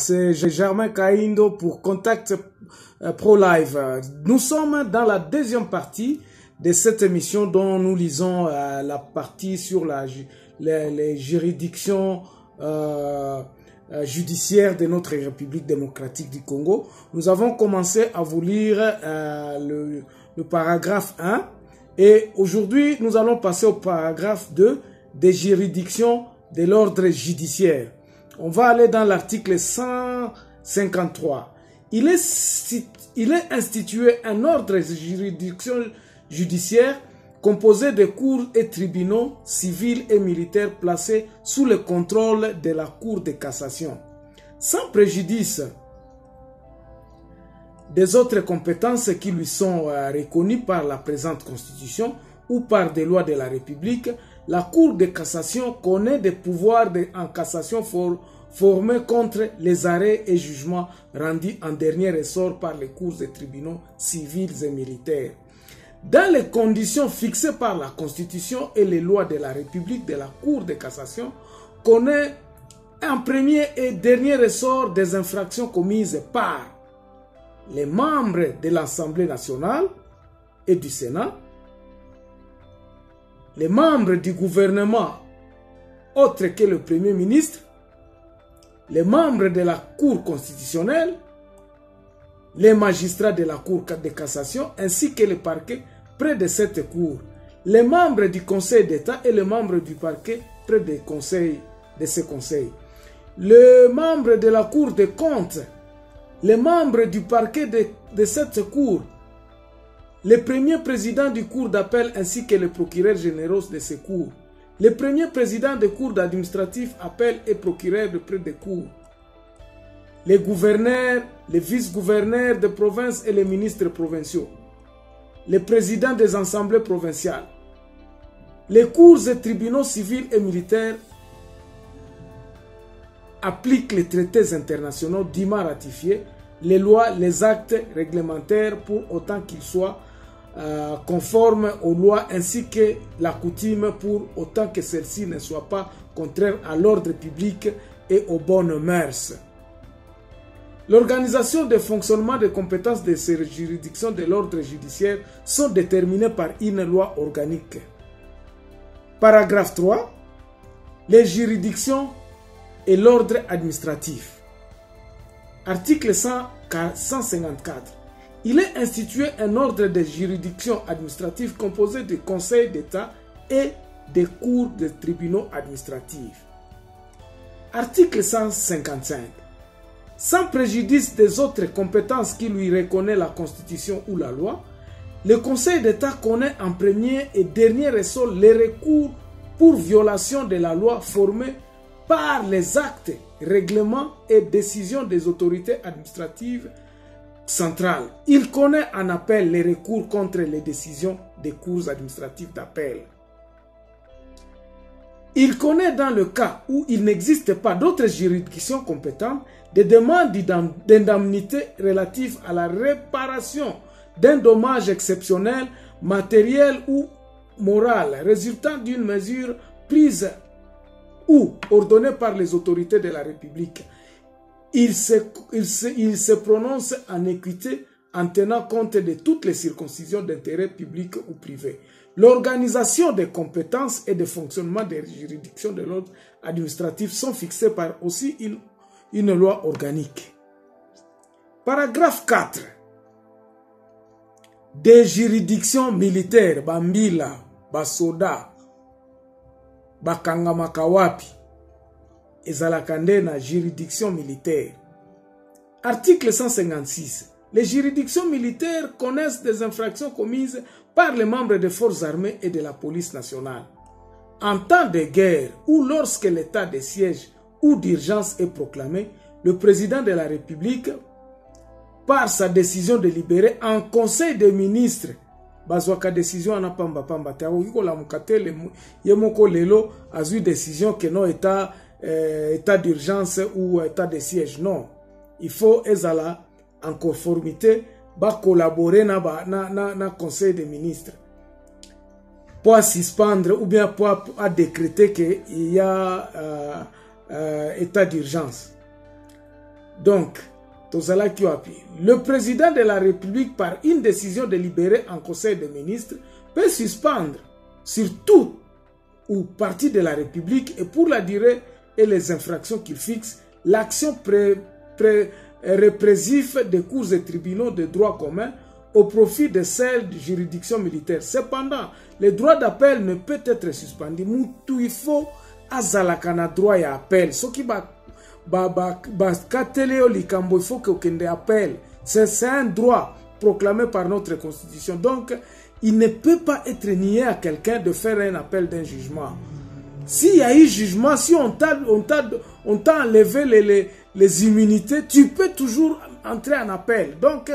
c'est Germain Kaindo pour Contact Pro Live. Nous sommes dans la deuxième partie de cette émission dont nous lisons la partie sur les juridictions judiciaires de notre République démocratique du Congo. Nous avons commencé à vous lire le paragraphe 1 et aujourd'hui nous allons passer au paragraphe 2 des juridictions de l'ordre judiciaire. On va aller dans l'article 153. Il est institué un ordre de juridiction judiciaire composé de cours et tribunaux civils et militaires placés sous le contrôle de la Cour de cassation. Sans préjudice des autres compétences qui lui sont reconnues par la présente Constitution ou par des lois de la République, la Cour de cassation connaît des pouvoirs en cassation formés contre les arrêts et jugements rendus en dernier ressort par les cours et tribunaux civils et militaires. Dans les conditions fixées par la Constitution et les lois de la République, de la Cour de cassation connaît en premier et dernier ressort des infractions commises par les membres de l'Assemblée nationale et du Sénat, les membres du gouvernement autres que le Premier ministre, les membres de la Cour constitutionnelle, les magistrats de la Cour de cassation ainsi que les parquets près de cette Cour, les membres du Conseil d'État et les membres du parquet près de ce conseil, les membres de la Cour des comptes, les membres du parquet de cette Cour, les premiers présidents du cours d'appel ainsi que les procureurs généraux de ces cours, les premiers présidents des cours administratifs, appel et procureurs de près des cours, les gouverneurs, les vice-gouverneurs de province et les ministres provinciaux, les présidents des assemblées provinciales, les cours et tribunaux civils et militaires appliquent les traités internationaux dûment ratifiés, les lois, les actes réglementaires pour autant qu'ils soient conformes aux lois ainsi que la coutume pour autant que celle-ci ne soit pas contraire à l'ordre public et aux bonnes mœurs. L'organisation de fonctionnement des compétences de ces juridictions de l'ordre judiciaire sont déterminées par une loi organique. Paragraphe 3. Les juridictions et l'ordre administratif. Article 154. Il est institué un ordre de juridiction administrative composé de conseils d'État et des cours de tribunaux administratifs. Article 155. Sans préjudice des autres compétences qui lui reconnaît la Constitution ou la loi, le Conseil d'État connaît en premier et dernier ressort les recours pour violation de la loi formés par les actes, règlements et décisions des autorités administratives centrales. Il connaît en appel les recours contre les décisions des cours administratives d'appel. Il connaît dans le cas où il n'existe pas d'autres juridictions compétentes des demandes d'indemnité relatives à la réparation d'un dommage exceptionnel, matériel ou moral résultant d'une mesure prise ou ordonnée par les autorités de la République. Il se prononce en équité en tenant compte de toutes les circoncisions d'intérêt public ou privé. L'organisation des compétences et de fonctionnement des juridictions de l'ordre administratif sont fixées par aussi une loi organique. Paragraphe 4. Des juridictions militaires, Bambila, Basoda, Bakangamakawapi, ezalakande na juridiction militaire. Article 156. Les juridictions militaires connaissent des infractions commises par les membres des forces armées et de la police nationale. En temps de guerre ou lorsque l'état de siège ou d'urgence est proclamé, le président de la République, par sa décision délibérée en Conseil des ministres, bazwaka décision na pamba pamba te ko la mukatele yemoko lelo azui décision que non état d'urgence ou état de siège, non. Il faut ezala en conformité ba collaborer na conseil des ministres pour suspendre ou bien pour décréter qu'il y a état d'urgence. Donc, le président de la République, par une décision délibérée en Conseil des ministres, peut suspendre sur tout ou partie de la République et pour la durée et les infractions qu'il fixe, l'action répressive des cours et tribunaux de droit commun au profit de celles de juridiction militaire. Cependant, le droit d'appel ne peut être suspendu. Il faut azalakana droit à appel. Ce qui il faut que appel. C'est un droit proclamé par notre constitution. Donc, il ne peut pas être nié à quelqu'un de faire un appel d'un jugement. S'il y a eu jugement, si on t'a enlevé les immunités, tu peux toujours entrer en appel. Donc,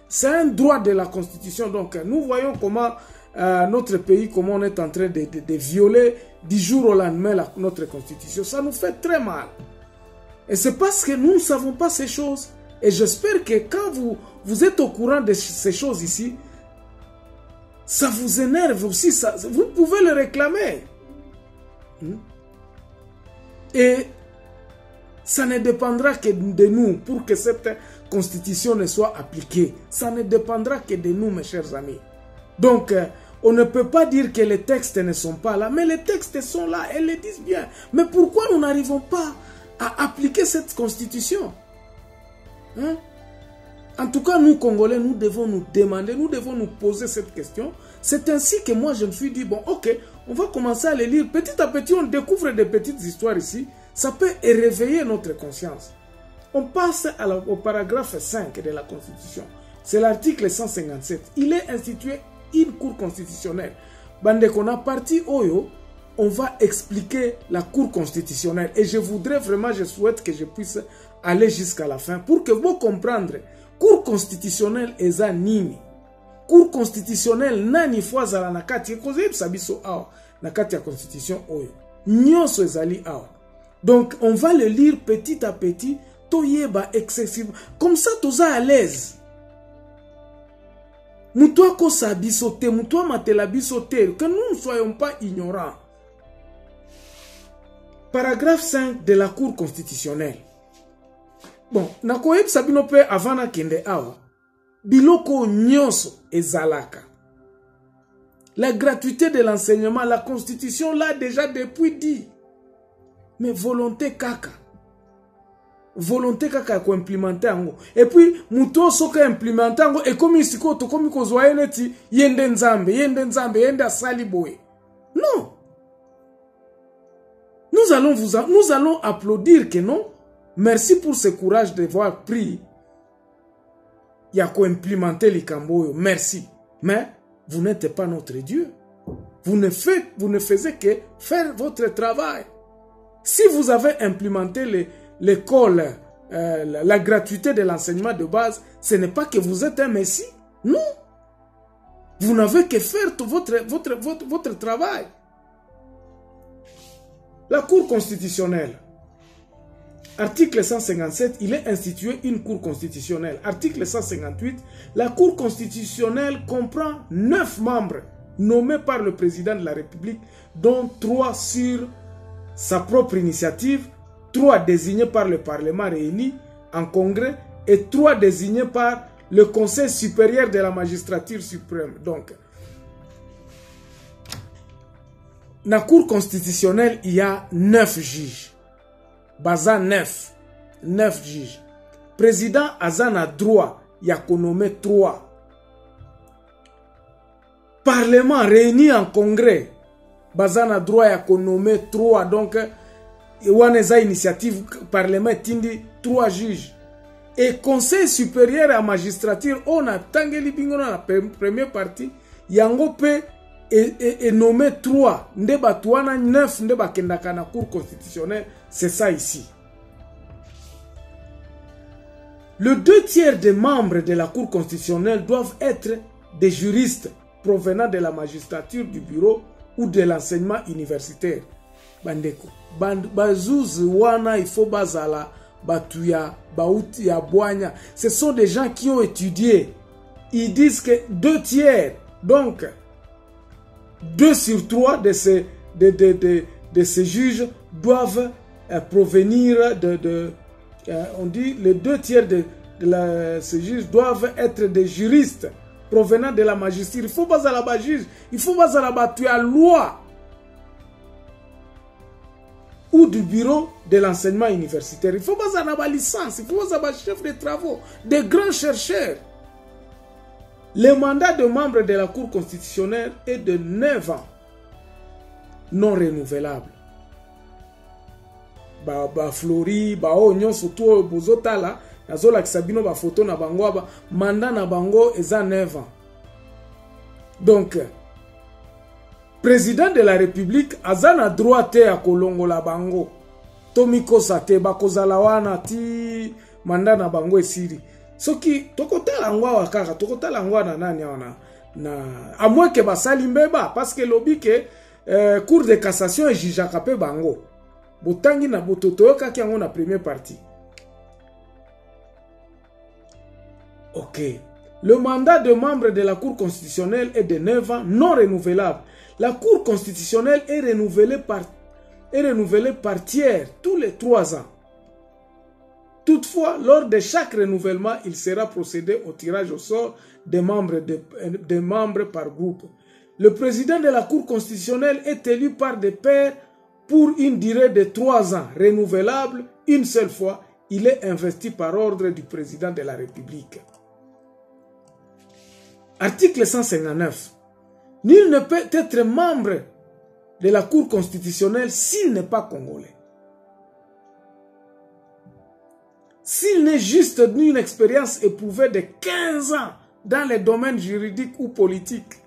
c'est un droit de la Constitution. Donc, nous voyons comment notre pays, comment on est en train de violer du jour au lendemain notre Constitution. Ça nous fait très mal. Et c'est parce que nous ne savons pas ces choses. Et j'espère que quand vous êtes au courant de ces choses ici, ça vous énerve aussi. Vous pouvez le réclamer. Et ça ne dépendra que de nous pour que cette constitution ne soit appliquée. Ça ne dépendra que de nous, mes chers amis. Donc, on ne peut pas dire que les textes ne sont pas là, mais les textes sont là, elles le disent bien. Mais pourquoi nous n'arrivons pas à appliquer cette constitution? En tout cas, nous, Congolais, nous devons nous demander, nous devons nous poser cette question. C'est ainsi que moi, je me suis dit, bon, ok, on va commencer à les lire. Petit à petit, on découvre des petites histoires ici. Ça peut réveiller notre conscience. On passe au paragraphe 5 de la Constitution. C'est l'article 157. Il est institué une cour constitutionnelle. Bande qu'on a parti Oyo, on va expliquer la cour constitutionnelle. Et je voudrais vraiment, je souhaite que je puisse aller jusqu'à la fin pour que vous compreniez. Cour constitutionnelle eza nini? Cour constitutionnelle nani fwazala na kati ekoze biso awa na kati ya constitution oyo. Nyonso ezali awa. Donc on va le lire petit à petit, toyeba excessivement. Comme ça toza à l'aise. Mutua kosa biso te, mutua matela biso te, que nous ne soyons pas ignorants. Paragraphe 5 de la Cour constitutionnelle. Bon, nakoyeb sabino pe avana kende awa. Biloko nyonso ezalaka. La gratuité de l'enseignement, la constitution l'a déjà depuis dit. Mais volonté kaka. Volonté kaka ko implémenter ango. Et puis muto soka implémenter ango et comme isiko to comme ko zoyeneti yende nzambe, yende asali boye. Non. Nous allons applaudir que non. Merci pour ce courage de voir pris. Il y a qu'à implémenter les camboyo. Merci. Mais vous n'êtes pas notre Dieu. Vous ne faisiez que faire votre travail. Si vous avez implémenté l'école, la gratuité de l'enseignement de base, ce n'est pas que vous êtes un messie. Non. Vous n'avez que faire tout votre travail. La Cour constitutionnelle. Article 157, il est institué une Cour constitutionnelle. Article 158, la Cour constitutionnelle comprend 9 membres nommés par le président de la République, dont 3 sur sa propre initiative, 3 désignés par le Parlement réuni en congrès et 3 désignés par le Conseil supérieur de la magistrature suprême. Donc, dans la Cour constitutionnelle, il y a 9 juges. Baza 9 juges. Président Azan a droit, il y a nommé 3. Parlement réuni en congrès, Bazan a droit, il y a nommé 3. Donc, il y a initiative, Parlement tindi 3 juges. Et Conseil supérieur à la magistrature, on a tangeli bingo dans la première partie, yango pe et nommé 3. Ndeba tuana 9 ndeba kendaka na Cour constitutionnelle. C'est ça ici. Le 2/3 des membres de la Cour constitutionnelle doivent être des juristes provenant de la magistrature, du bureau ou de l'enseignement universitaire. Bandeko. Bazouz wana ifo bazala batuya bauti ya boanya. Ce sont des gens qui ont étudié. Ils disent que 2/3, donc 2 sur 3 de ces juges doivent provenir on dit les 2/3 de ces juges doivent être des juristes provenant de la magistrature. Il faut pas à la juge, il faut pas à la tuer à loi ou du bureau de l'enseignement universitaire. Il faut pas à la licence, il faut pas à la chef de travaux, des grands chercheurs. Le mandat de membre de la Cour constitutionnelle est de 9 ans, non renouvelable. Flori, onyon surtout bozotala, nazola kisabino ba photo na bango ba mandat na bango eza 9 ans. Donc président de la République azana droit te ya kolongola bango. Tomiko sate bakozala wana ti mandat na bango esiri. Soki tokotala ngwa wakaka, tokotala ngwa na nani wana na à moins que basali mbeba parce que lobi ke cour de cassation ejijaka pe bango. Botangi na bototo kaki yango na première partie. OK. Le mandat de membre de la Cour constitutionnelle est de 9 ans, non renouvelable. La Cour constitutionnelle est renouvelée par tiers tous les 3 ans. Toutefois, lors de chaque renouvellement, il sera procédé au tirage au sort des membres par groupe. Le président de la Cour constitutionnelle est élu par des pairs pour une durée de 3 ans, renouvelable une seule fois. Il est investi par ordre du président de la République. Article 159. Nul ne peut être membre de la Cour constitutionnelle s'il n'est pas congolais. S'il n'est juste d'une expérience éprouvée de 15 ans dans les domaines juridiques ou politiques.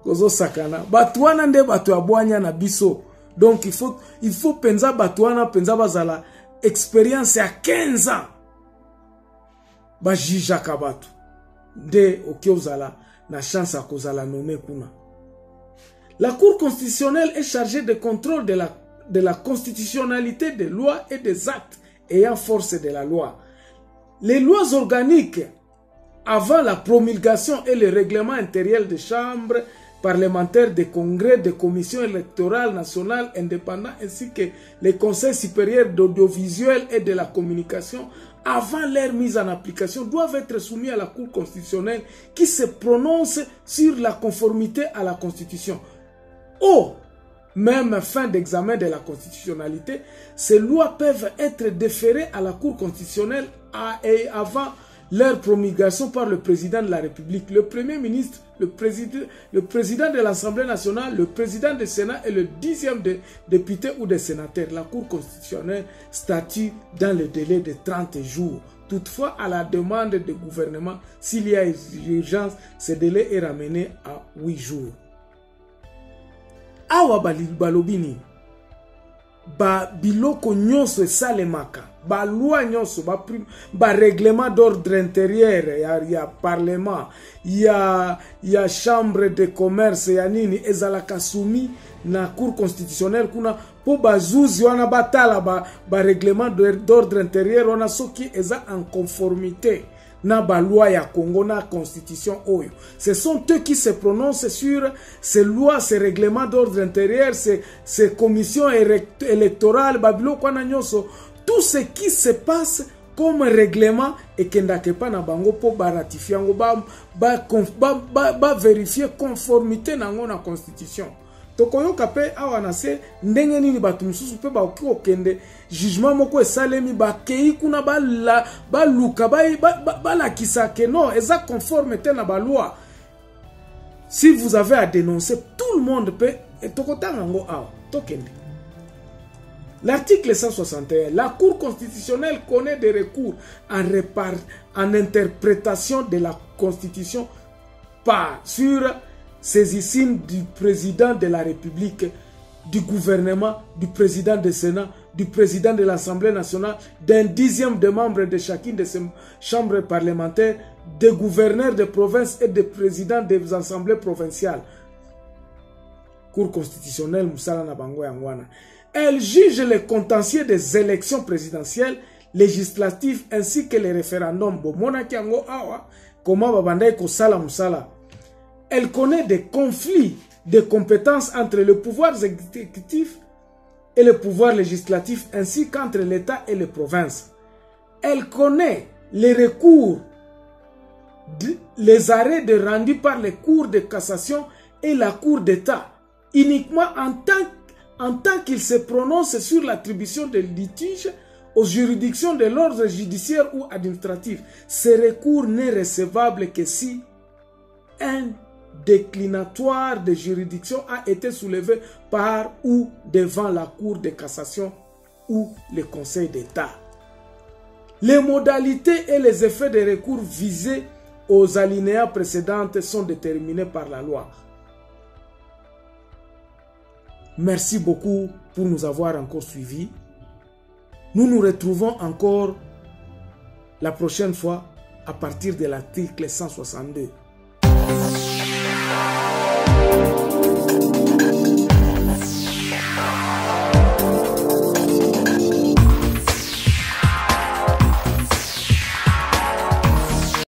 Kozo sakana. Batouana nde batu abwanya na biso. Donc il faut penza batouana penza bazala expérience à 15 ans. Bajija kabatu. De okiozala na chance à kozala nommé kuna. La Cour constitutionnelle est chargée de contrôle de la constitutionnalité des lois et des actes ayant force de la loi. Les lois organiques avant la promulgation et le règlement intérieur des chambres parlementaires, des congrès, des commissions électorales nationales indépendantes ainsi que les conseils supérieurs d'audiovisuel et de la communication avant leur mise en application doivent être soumis à la Cour constitutionnelle qui se prononce sur la conformité à la Constitution. Même fin d'examen de la constitutionnalité, ces lois peuvent être déférées à la Cour constitutionnelle et avant leur promulgation par le président de la République, le Premier ministre, le président de l'Assemblée nationale, le président du Sénat et le 10e député ou des sénateurs. La Cour constitutionnelle statue dans le délai de 30 jours. Toutefois, à la demande du gouvernement, s'il y a urgence, ce délai est ramené à 8 jours. Awa balobini ba biloko nyonso esalemaka ba loi nyonso ba règlement d'ordre intérieur ya parlement ya chambre de commerce ya nini ezalaka soumis na cour constitutionnelle kuna po bazuzi wana batala ba règlement d'ordre intérieur wana soki eza en conformité na ba loi ya Congo na constitution oyo. Ce sont eux qui se prononcent sur ces lois, ces règlements d'ordre intérieur, ces commissions électorales, babilo kwa na nyoso, tout ce qui se passe comme règlement et kendake pa na bango po ba ratifier ngo ba vérifier conformité nango na constitution. Tokoyoka pe awa na se ndenge nini batu mususu pe ba okende jugement moko esalemi ba kei kuna ba luka ba la kisake non eza conforme te na ba loi. Si vous avez à dénoncer, tout le monde peut tokotanga ngo awa tokende. L'article 161, la Cour constitutionnelle connaît des recours en interprétation de la Constitution sur saisissine du président de la République, du gouvernement, du président du Sénat, du président de l'Assemblée nationale, d'un 10e de membres de chacune de ces chambres parlementaires, des gouverneurs de province et des présidents des assemblées provinciales. Cour constitutionnelle Moussala Nabango Yangwana. Elle juge les contentieux des élections présidentielles, législatives ainsi que les référendums. Monaki Yango Awa, comment Babandai Kosala Moussala. Elle connaît des conflits de compétences entre le pouvoir exécutif et le pouvoir législatif ainsi qu'entre l'État et les provinces. Elle connaît les recours, les arrêts rendus par les cours de cassation et la Cour d'État, uniquement en tant qu'ils se prononcent sur l'attribution de litiges aux juridictions de l'ordre judiciaire ou administratif. Ce recours n'est recevable que si un déclinatoire de juridiction a été soulevé par ou devant la Cour de cassation ou le Conseil d'État. Les modalités et les effets des recours visés aux alinéas précédentes sont déterminés par la loi. Merci beaucoup pour nous avoir encore suivis. Nous nous retrouvons encore la prochaine fois à partir de l'article 162.